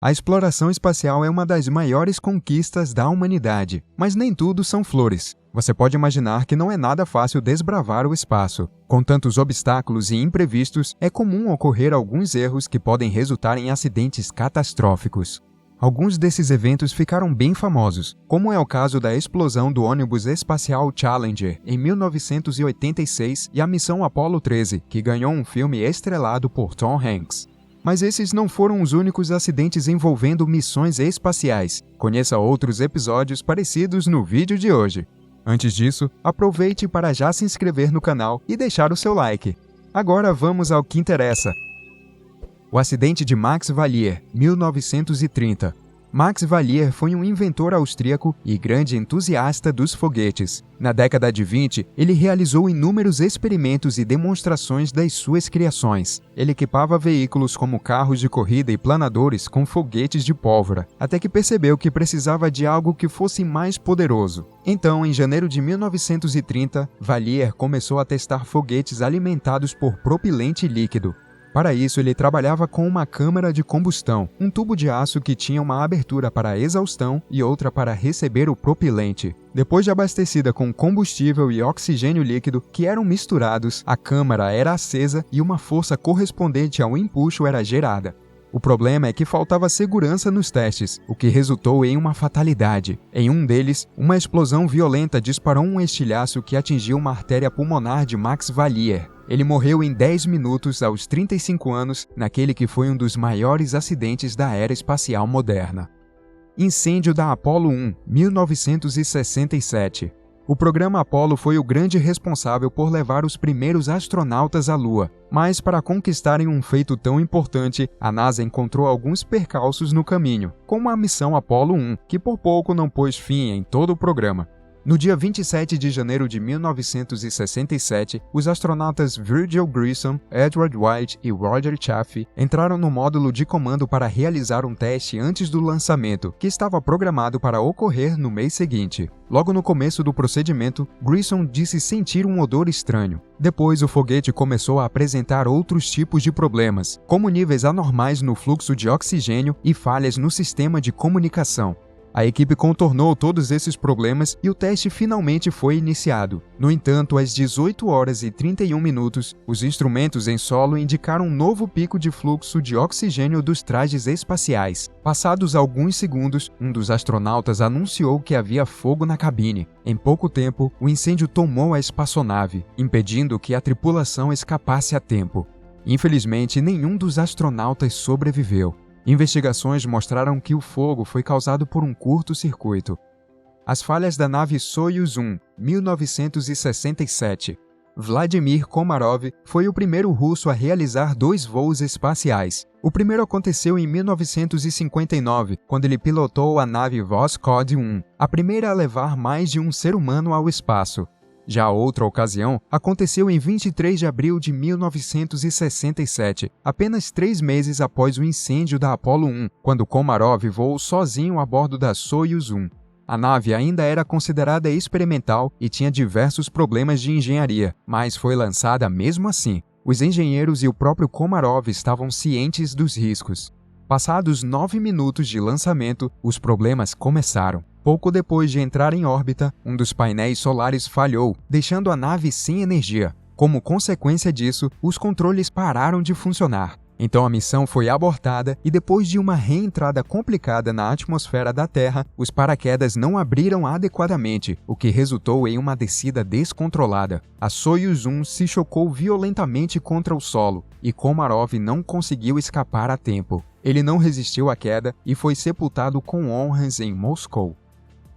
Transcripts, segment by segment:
A exploração espacial é uma das maiores conquistas da humanidade, mas nem tudo são flores. Você pode imaginar que não é nada fácil desbravar o espaço. Com tantos obstáculos e imprevistos, é comum ocorrer alguns erros que podem resultar em acidentes catastróficos. Alguns desses eventos ficaram bem famosos, como é o caso da explosão do ônibus espacial Challenger em 1986 e a missão Apollo 13, que ganhou um filme estrelado por Tom Hanks. Mas esses não foram os únicos acidentes envolvendo missões espaciais. Conheça outros episódios parecidos no vídeo de hoje. Antes disso, aproveite para já se inscrever no canal e deixar o seu like. Agora vamos ao que interessa. O acidente de Max Valier, 1930. Max Valier foi um inventor austríaco e grande entusiasta dos foguetes. Na década de 20, ele realizou inúmeros experimentos e demonstrações das suas criações. Ele equipava veículos como carros de corrida e planadores com foguetes de pólvora, até que percebeu que precisava de algo que fosse mais poderoso. Então, em janeiro de 1930, Valier começou a testar foguetes alimentados por propelente líquido. Para isso, ele trabalhava com uma câmara de combustão, um tubo de aço que tinha uma abertura para a exaustão e outra para receber o propelente. Depois de abastecida com combustível e oxigênio líquido, que eram misturados, a câmara era acesa e uma força correspondente ao empuxo era gerada. O problema é que faltava segurança nos testes, o que resultou em uma fatalidade. Em um deles, uma explosão violenta disparou um estilhaço que atingiu uma artéria pulmonar de Max Valier. Ele morreu em 10 minutos aos 35 anos, naquele que foi um dos maiores acidentes da era espacial moderna. Incêndio da Apollo 1, 1967. O programa Apollo foi o grande responsável por levar os primeiros astronautas à Lua, mas para conquistarem um feito tão importante, a NASA encontrou alguns percalços no caminho, como a missão Apollo 1, que por pouco não pôs fim em todo o programa. No dia 27 de janeiro de 1967, os astronautas Virgil Grissom, Edward White e Roger Chaffee entraram no módulo de comando para realizar um teste antes do lançamento, que estava programado para ocorrer no mês seguinte. Logo no começo do procedimento, Grissom disse sentir um odor estranho. Depois, o foguete começou a apresentar outros tipos de problemas, como níveis anormais no fluxo de oxigênio e falhas no sistema de comunicação. A equipe contornou todos esses problemas e o teste finalmente foi iniciado. No entanto, às 18 horas e 31 minutos, os instrumentos em solo indicaram um novo pico de fluxo de oxigênio dos trajes espaciais. Passados alguns segundos, um dos astronautas anunciou que havia fogo na cabine. Em pouco tempo, o incêndio tomou a espaçonave, impedindo que a tripulação escapasse a tempo. Infelizmente, nenhum dos astronautas sobreviveu. Investigações mostraram que o fogo foi causado por um curto-circuito. As falhas da nave Soyuz 1, 1967. Vladimir Komarov foi o primeiro russo a realizar 2 voos espaciais. O primeiro aconteceu em 1959, quando ele pilotou a nave Voskhod 1, a primeira a levar mais de um ser humano ao espaço. Já a outra ocasião aconteceu em 23 de abril de 1967, apenas 3 meses após o incêndio da Apollo 1, quando Komarov voou sozinho a bordo da Soyuz 1. A nave ainda era considerada experimental e tinha diversos problemas de engenharia, mas foi lançada mesmo assim. Os engenheiros e o próprio Komarov estavam cientes dos riscos. Passados 9 minutos de lançamento, os problemas começaram. Pouco depois de entrar em órbita, um dos painéis solares falhou, deixando a nave sem energia. Como consequência disso, os controles pararam de funcionar. Então a missão foi abortada e depois de uma reentrada complicada na atmosfera da Terra, os paraquedas não abriram adequadamente, o que resultou em uma descida descontrolada. A Soyuz 1 se chocou violentamente contra o solo e Komarov não conseguiu escapar a tempo. Ele não resistiu à queda e foi sepultado com honras em Moscou.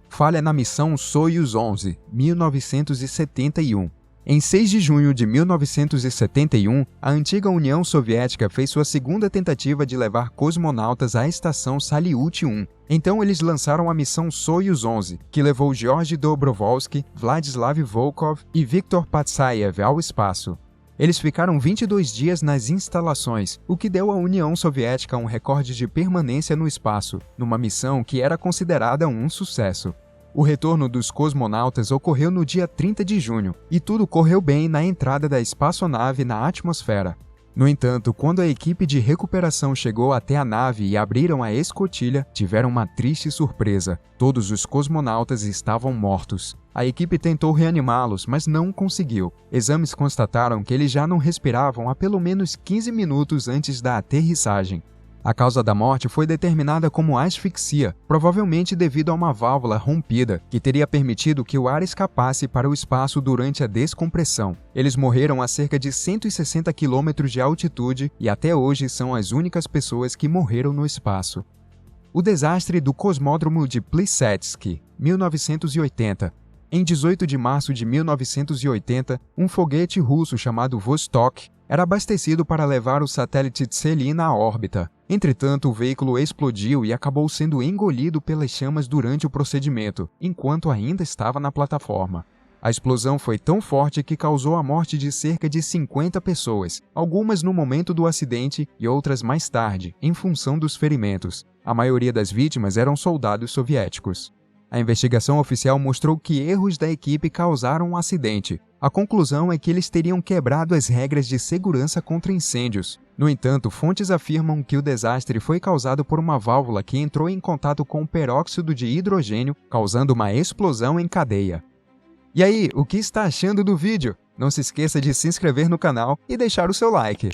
Falha na missão Soyuz 11, 1971. Em 6 de junho de 1971, a antiga União Soviética fez sua segunda tentativa de levar cosmonautas à estação Salyut 1. Então eles lançaram a missão Soyuz 11, que levou Georgy Dobrovolsky, Vladislav Volkov e Viktor Patsayev ao espaço. Eles ficaram 22 dias nas instalações, o que deu à União Soviética um recorde de permanência no espaço, numa missão que era considerada um sucesso. O retorno dos cosmonautas ocorreu no dia 30 de junho, e tudo correu bem na entrada da espaçonave na atmosfera. No entanto, quando a equipe de recuperação chegou até a nave e abriram a escotilha, tiveram uma triste surpresa. Todos os cosmonautas estavam mortos. A equipe tentou reanimá-los, mas não conseguiu. Exames constataram que eles já não respiravam há pelo menos 15 minutos antes da aterrissagem. A causa da morte foi determinada como asfixia, provavelmente devido a uma válvula rompida, que teria permitido que o ar escapasse para o espaço durante a descompressão. Eles morreram a cerca de 160 km de altitude e até hoje são as únicas pessoas que morreram no espaço. O desastre do Cosmódromo de Plesetsk, 1980. Em 18 de março de 1980, um foguete russo chamado Vostok era abastecido para levar o satélite Tselin à órbita. Entretanto, o veículo explodiu e acabou sendo engolido pelas chamas durante o procedimento, enquanto ainda estava na plataforma. A explosão foi tão forte que causou a morte de cerca de 50 pessoas, algumas no momento do acidente e outras mais tarde, em função dos ferimentos. A maioria das vítimas eram soldados soviéticos. A investigação oficial mostrou que erros da equipe causaram o acidente. A conclusão é que eles teriam quebrado as regras de segurança contra incêndios. No entanto, fontes afirmam que o desastre foi causado por uma válvula que entrou em contato com o peróxido de hidrogênio, causando uma explosão em cadeia. E aí, o que está achando do vídeo? Não se esqueça de se inscrever no canal e deixar o seu like.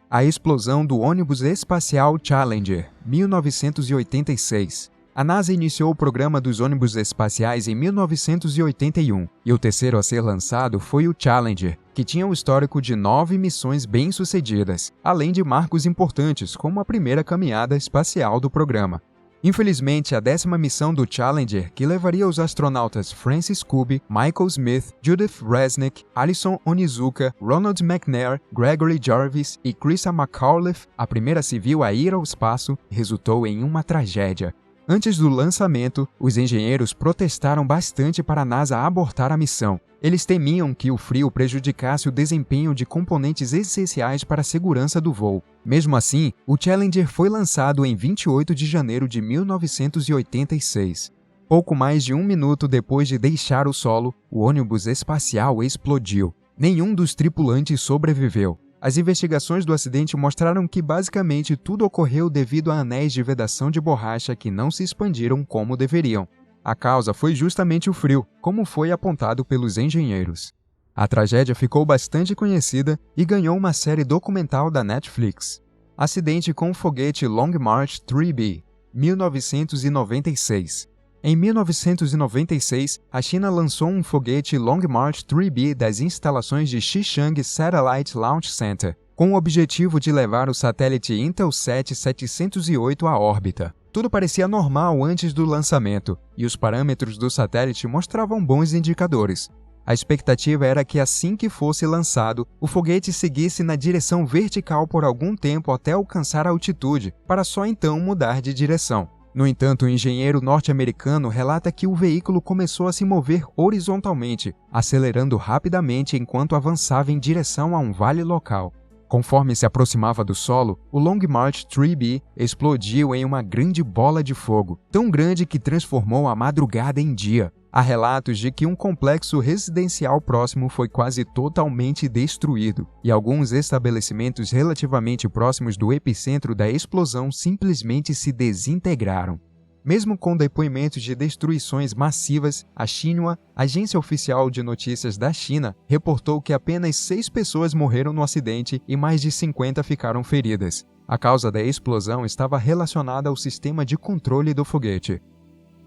A explosão do ônibus espacial Challenger, 1986. A NASA iniciou o programa dos ônibus espaciais em 1981, e o terceiro a ser lançado foi o Challenger, que tinha um histórico de 9 missões bem-sucedidas, além de marcos importantes, como a primeira caminhada espacial do programa. Infelizmente, a 10ª missão do Challenger, que levaria os astronautas Francis Kubi, Michael Smith, Judith Resnick, Alison Onizuka, Ronald McNair, Gregory Jarvis e Christa McAuliffe, a primeira civil a ir ao espaço, resultou em uma tragédia. Antes do lançamento, os engenheiros protestaram bastante para a NASA abortar a missão. Eles temiam que o frio prejudicasse o desempenho de componentes essenciais para a segurança do voo. Mesmo assim, o Challenger foi lançado em 28 de janeiro de 1986. Pouco mais de 1 minuto depois de deixar o solo, o ônibus espacial explodiu. Nenhum dos tripulantes sobreviveu. As investigações do acidente mostraram que basicamente tudo ocorreu devido a anéis de vedação de borracha que não se expandiram como deveriam. A causa foi justamente o frio, como foi apontado pelos engenheiros. A tragédia ficou bastante conhecida e ganhou uma série documental da Netflix. Acidente com o foguete Long March 3B, 1996. Em 1996, a China lançou um foguete Long March 3B das instalações de Xichang Satellite Launch Center, com o objetivo de levar o satélite Intelsat 708 à órbita. Tudo parecia normal antes do lançamento, e os parâmetros do satélite mostravam bons indicadores. A expectativa era que assim que fosse lançado, o foguete seguisse na direção vertical por algum tempo até alcançar a altitude, para só então mudar de direção. No entanto, o engenheiro norte-americano relata que o veículo começou a se mover horizontalmente, acelerando rapidamente enquanto avançava em direção a um vale local. Conforme se aproximava do solo, o Long March 3B explodiu em uma grande bola de fogo, tão grande que transformou a madrugada em dia. Há relatos de que um complexo residencial próximo foi quase totalmente destruído, e alguns estabelecimentos relativamente próximos do epicentro da explosão simplesmente se desintegraram. Mesmo com depoimentos de destruições massivas, a Xinhua, agência oficial de notícias da China, reportou que apenas 6 pessoas morreram no acidente e mais de 50 ficaram feridas. A causa da explosão estava relacionada ao sistema de controle do foguete.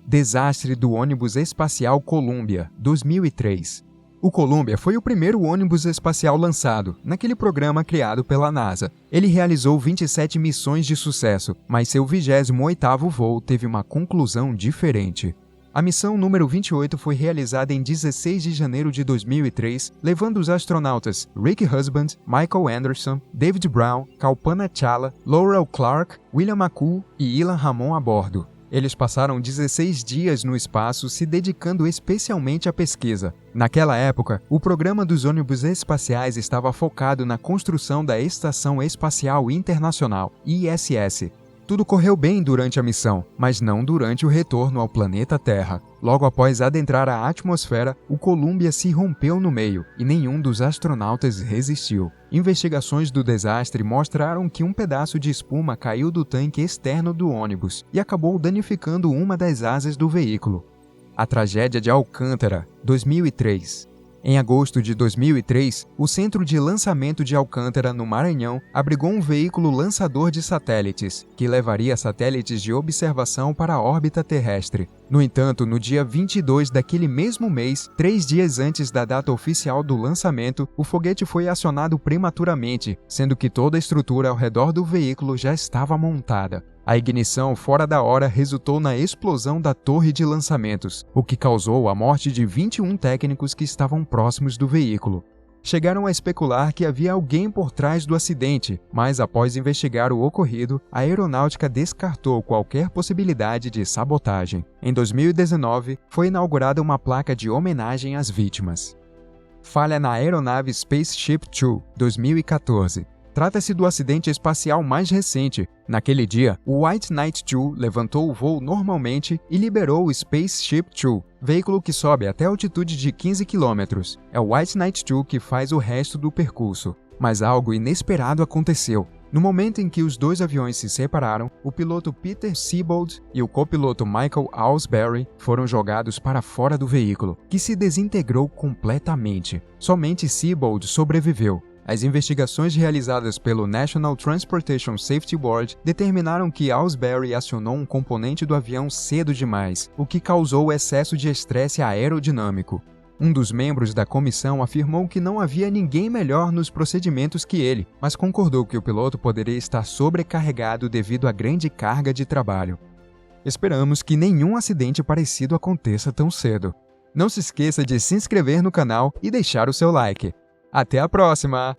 Desastre do ônibus espacial Columbia, 2003. O Columbia foi o primeiro ônibus espacial lançado, naquele programa criado pela NASA. Ele realizou 27 missões de sucesso, mas seu 28º voo teve uma conclusão diferente. A missão número 28 foi realizada em 16 de janeiro de 2003, levando os astronautas Rick Husband, Michael Anderson, David Brown, Kalpana Chawla, Laurel Clark, William McCool e Ilan Ramon a bordo. Eles passaram 16 dias no espaço se dedicando especialmente à pesquisa. Naquela época, o programa dos ônibus espaciais estava focado na construção da Estação Espacial Internacional, ISS. Tudo correu bem durante a missão, mas não durante o retorno ao planeta Terra. Logo após adentrar a atmosfera, o Columbia se rompeu no meio e nenhum dos astronautas resistiu. Investigações do desastre mostraram que um pedaço de espuma caiu do tanque externo do ônibus e acabou danificando uma das asas do veículo. A tragédia de Alcântara, 2003. Em agosto de 2003, o Centro de Lançamento de Alcântara, no Maranhão, abrigou um veículo lançador de satélites, que levaria satélites de observação para a órbita terrestre. No entanto, no dia 22 daquele mesmo mês, 3 dias antes da data oficial do lançamento, o foguete foi acionado prematuramente, sendo que toda a estrutura ao redor do veículo já estava montada. A ignição fora da hora resultou na explosão da torre de lançamentos, o que causou a morte de 21 técnicos que estavam próximos do veículo. Chegaram a especular que havia alguém por trás do acidente, mas após investigar o ocorrido, a aeronáutica descartou qualquer possibilidade de sabotagem. Em 2019, foi inaugurada uma placa de homenagem às vítimas. Falha na aeronave Spaceship Two, 2014. Trata-se do acidente espacial mais recente. Naquele dia, o White Knight 2 levantou o voo normalmente e liberou o Spaceship Two, veículo que sobe até altitude de 15 km. É o White Knight 2 que faz o resto do percurso. Mas algo inesperado aconteceu. No momento em que os dois aviões se separaram, o piloto Peter Siebold e o copiloto Michael Ausberry foram jogados para fora do veículo, que se desintegrou completamente. Somente Siebold sobreviveu. As investigações realizadas pelo National Transportation Safety Board determinaram que Ausberry acionou um componente do avião cedo demais, o que causou excesso de estresse aerodinâmico. Um dos membros da comissão afirmou que não havia ninguém melhor nos procedimentos que ele, mas concordou que o piloto poderia estar sobrecarregado devido à grande carga de trabalho. Esperamos que nenhum acidente parecido aconteça tão cedo. Não se esqueça de se inscrever no canal e deixar o seu like. Até a próxima!